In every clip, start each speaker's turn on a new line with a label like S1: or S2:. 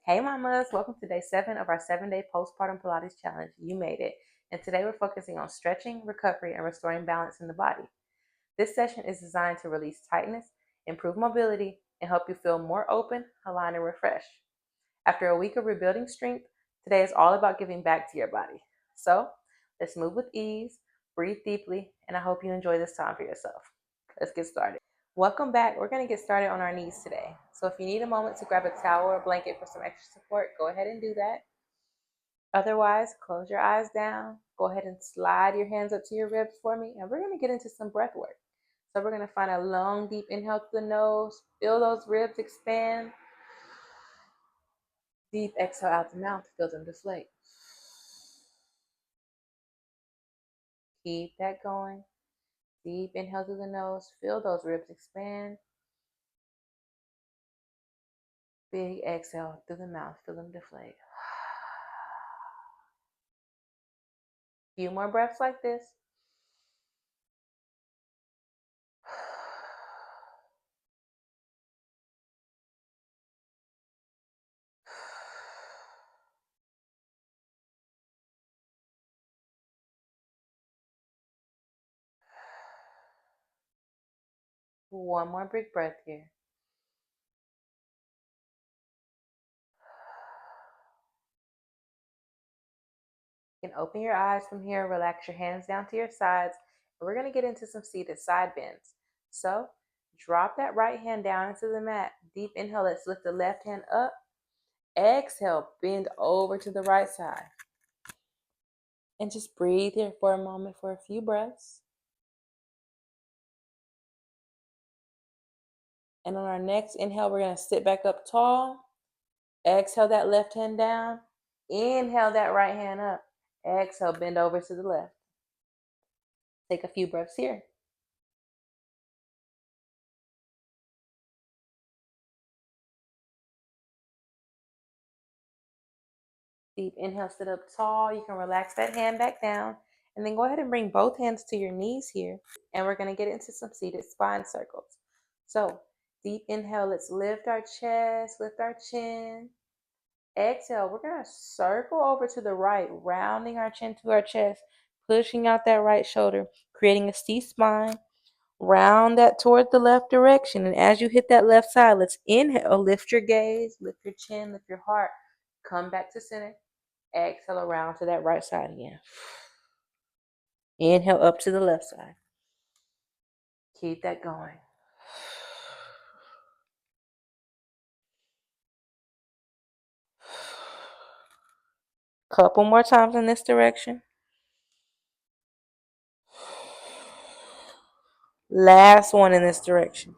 S1: Hey mamas, welcome to day 7 of our 7-day postpartum Pilates challenge. You made it. And today we're focusing on stretching, recovery, and restoring balance in the body. This session is designed to release tightness, improve mobility, and help you feel more open, aligned, and refreshed. After a week of rebuilding strength, today is all about giving back to your body. So let's move with ease, breathe deeply, and I hope you enjoy this time for yourself. Let's get started. Welcome back. We're going to get started on our knees today. So if you need a moment to grab a towel or a blanket for some extra support, go ahead and do that. Otherwise, close your eyes down. Go ahead and slide your hands up to your ribs for me. And we're going to get into some breath work. So we're going to find a long, deep inhale through the nose. Feel those ribs expand. Deep exhale out the mouth. Feel them deflate. Keep that going. Deep inhale through the nose. Feel those ribs expand. Big exhale through the mouth. Feel them deflate. Few more breaths like this. One more big breath here. You can open your eyes from here, relax your hands down to your sides, and we're going to get into some seated side bends. So drop that right hand down into the mat. Deep inhale, let's lift the left hand up. Exhale, bend over to the right side. And just breathe here for a moment for a few breaths. And on our next inhale, we're going to sit back up tall. Exhale that left hand down. Inhale that right hand up. Exhale, bend over to the left. Take a few breaths here. Deep inhale, sit up tall. You can relax that hand back down. And then go ahead and bring both hands to your knees here. And we're going to get into some seated spine circles. So deep inhale, let's lift our chest, lift our chin. Exhale, we're going to circle over to the right, rounding our chin to our chest, pushing out that right shoulder, creating a C spine. Round that toward the left direction. And as you hit that left side, let's inhale, lift your gaze, lift your chin, lift your heart. Come back to center. Exhale around to that right side again. Inhale up to the left side. Keep that going. Couple more times in this direction. Last one in this direction.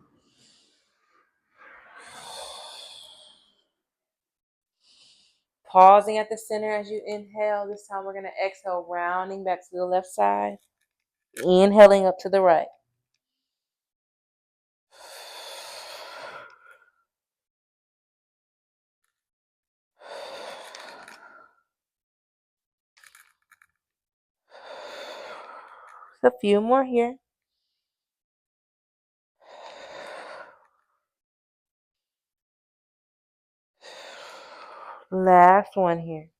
S1: Pausing at the center as you inhale. This time we're going to exhale, rounding back to the left side. Inhaling up to the right. A few more here. Last one here.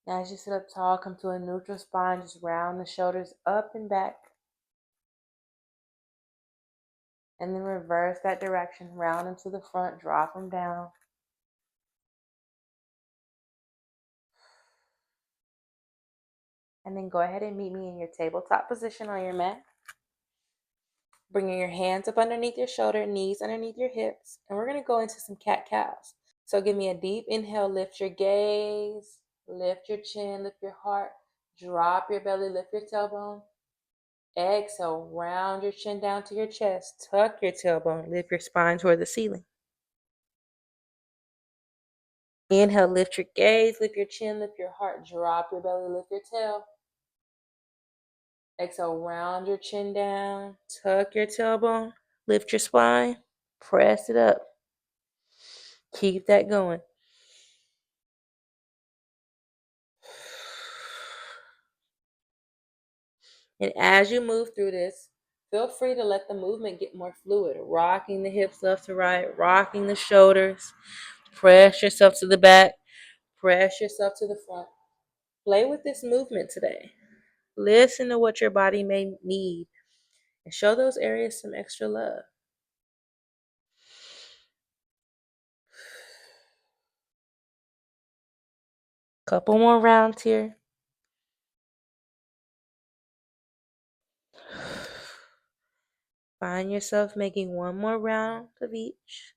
S1: Now as you sit up tall, come to a neutral spine. Just round the shoulders up and back. And then reverse that direction. Round into the front. Drop them down. And then go ahead and meet me in your tabletop position on your mat. Bringing your hands up underneath your shoulder, knees underneath your hips. And we're going to go into some cat-cows. So give me a deep inhale. Lift your gaze. Lift your chin. Lift your heart. Drop your belly. Lift your tailbone. Exhale. Round your chin down to your chest. Tuck your tailbone. Lift your spine toward the ceiling. Inhale. Lift your gaze. Lift your chin. Lift your heart. Drop your belly. Lift your tail. Exhale, round your chin down, tuck your tailbone, lift your spine, press it up. Keep that going. And as you move through this, Feel free to let the movement get more fluid, rocking the hips left to right, rocking the shoulders. Press yourself to the back, press yourself to the front. Play with this movement today. Listen to what your body may need and show those areas some extra love. Couple more rounds here. Find yourself making one more round of each.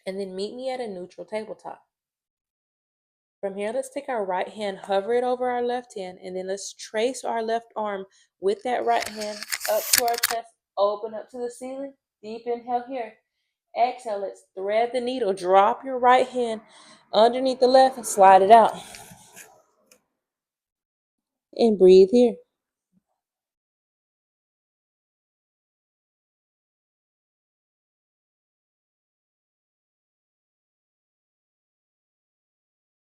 S1: And then meet me at a neutral tabletop. From here, let's take our right hand, hover it over our left hand, and then let's trace our left arm with that right hand up to our chest, open up to the ceiling. Deep inhale here. Exhale, let's thread the needle. Drop your right hand underneath the left and slide it out. And breathe here.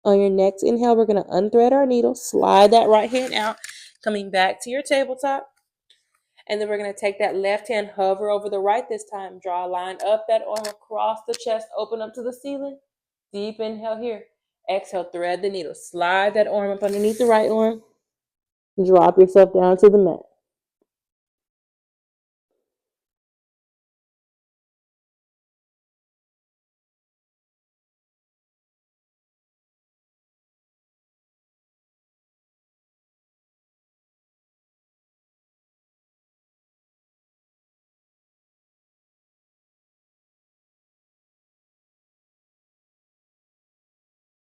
S1: On your next inhale, we're going to unthread our needle, slide that right hand out, coming back to your tabletop. And then we're going to take that left hand, hover over the right this time. Draw a line up that arm across the chest, open up to the ceiling. Deep inhale here. Exhale, thread the needle. Slide that arm up underneath the right arm. Drop yourself down to the mat.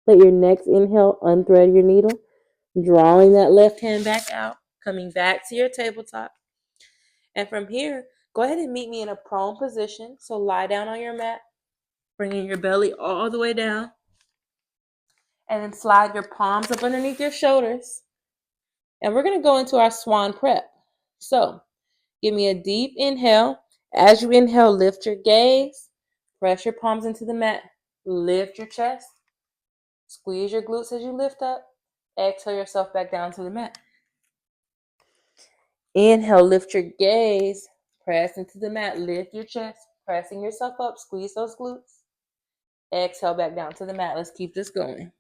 S1: Let your next inhale unthread your needle, drawing that left hand back out, coming back to your tabletop. And from here, go ahead and meet me in a prone position. So lie down on your mat, bringing your belly all the way down. And then slide your palms up underneath your shoulders. And we're going to go into our swan prep. So give me a deep inhale. As you inhale, lift your gaze. Press your palms into the mat. Lift your chest. Squeeze your glutes as you lift up. Exhale yourself back down to the mat. Inhale, lift your gaze. Press into the mat. Lift your chest. Pressing yourself up. Squeeze those glutes. Exhale back down to the mat. Let's keep this going.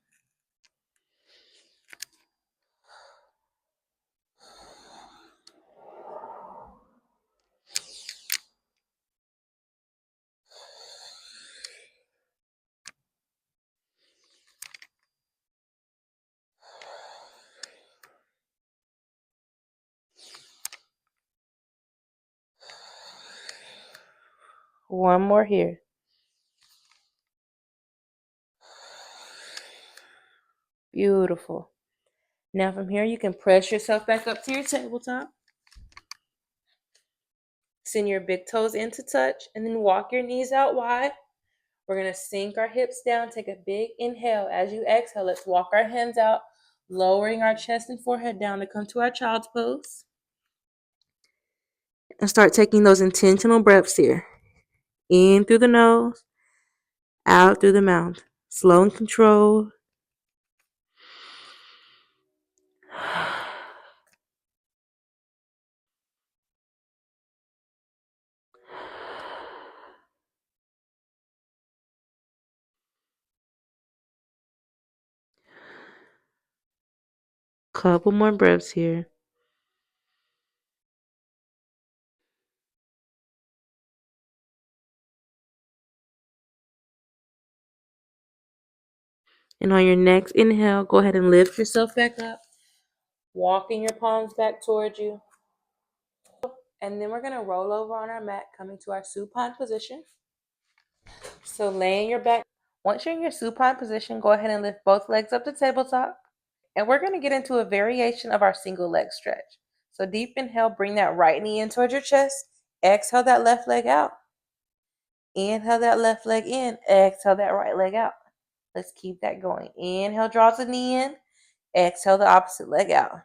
S1: One more here. Beautiful. Now from here, you can press yourself back up to your tabletop. Send your big toes into touch and then walk your knees out wide. We're going to sink our hips down. Take a big inhale. As you exhale, let's walk our hands out, lowering our chest and forehead down to come to our child's pose. And start taking those intentional breaths here. In through the nose, out through the mouth. Slow and controlled. Couple more breaths here. And on your next inhale, go ahead and lift yourself back up. Walking your palms back towards you. And then we're going to roll over on our mat, coming to our supine position. So laying your back. Once you're in your supine position, go ahead and lift both legs up to tabletop. And we're going to get into a variation of our single leg stretch. So deep inhale, bring that right knee in towards your chest. Exhale that left leg out. Inhale that left leg in. Exhale that right leg out. Let's keep that going. Inhale, draws the knee in. Exhale the opposite leg out.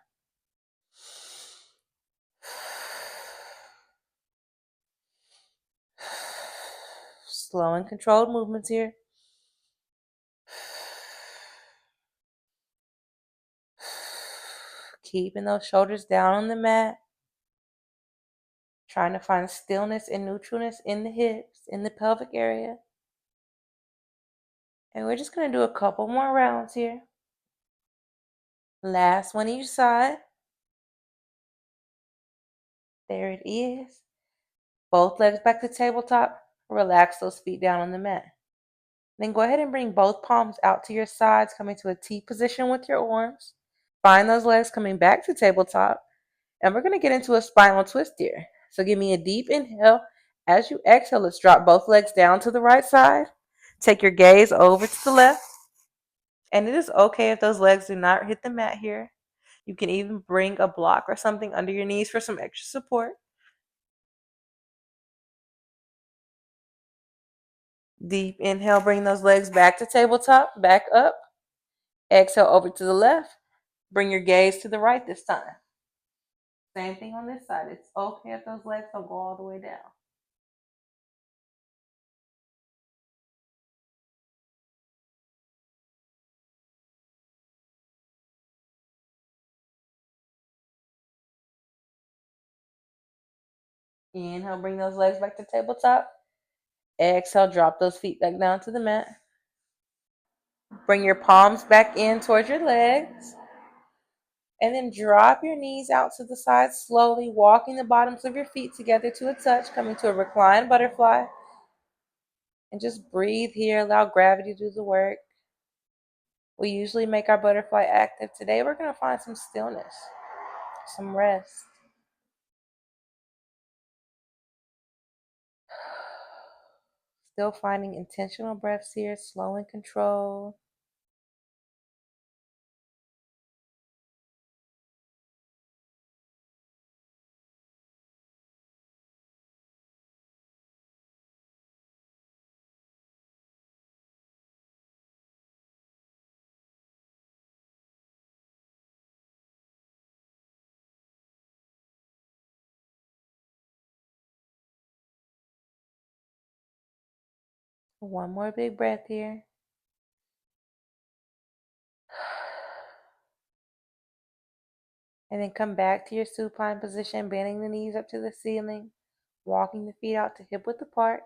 S1: Slow and controlled movements here. keeping those shoulders down on the mat. Trying to find stillness and neutralness in the hips, in the pelvic area. And we're just going to do a couple more rounds here. Last one each side. There it is. Both legs back to tabletop. Relax those feet down on the mat. Then go ahead and bring both palms out to your sides, coming to a T position with your arms. Find those legs coming back to tabletop. And we're going to get into a spinal twist here. So give me a deep inhale. As you exhale, let's drop both legs down to the right side. Take your gaze over to the left. And it is okay if those legs do not hit the mat here. You can even bring a block or something under your knees for some extra support. Deep inhale, bring those legs back to tabletop, back up. Exhale over to the left. Bring your gaze to the right this time. Same thing on this side. It's okay if those legs don't go all the way down. Inhale, bring those legs back to tabletop. Exhale, drop those feet back down to the mat. Bring your palms back in towards your legs. And then drop your knees out to the side slowly, walking the bottoms of your feet together to a touch, coming to a reclined butterfly. And just breathe here, allow gravity to do the work. We usually make our butterfly active. Today we're going to find some stillness, some rest. Still finding intentional breaths here, slow and controlled. One more big breath here. And then come back to your supine position, bending the knees up to the ceiling, walking the feet out to hip width apart.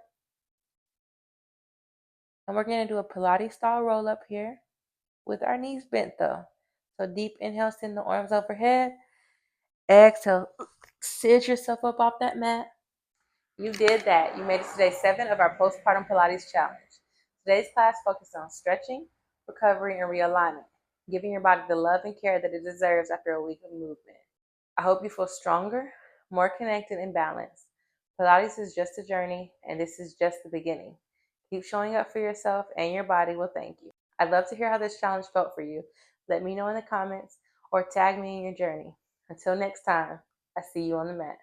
S1: And we're going to do a Pilates style roll up here with our knees bent though. So deep inhale, send the arms overhead. Exhale, sit yourself up off that mat. You did that. You made it to day 7 of our Postpartum Pilates challenge. Today's class focused on stretching, recovery, and realignment, giving your body the love and care that it deserves after a week of movement. I hope you feel stronger, more connected, and balanced. Pilates is just a journey, and this is just the beginning. Keep showing up for yourself, and your body will thank you. I'd love to hear how this challenge felt for you. Let me know in the comments or tag me in your journey. Until next time, I see you on the mat.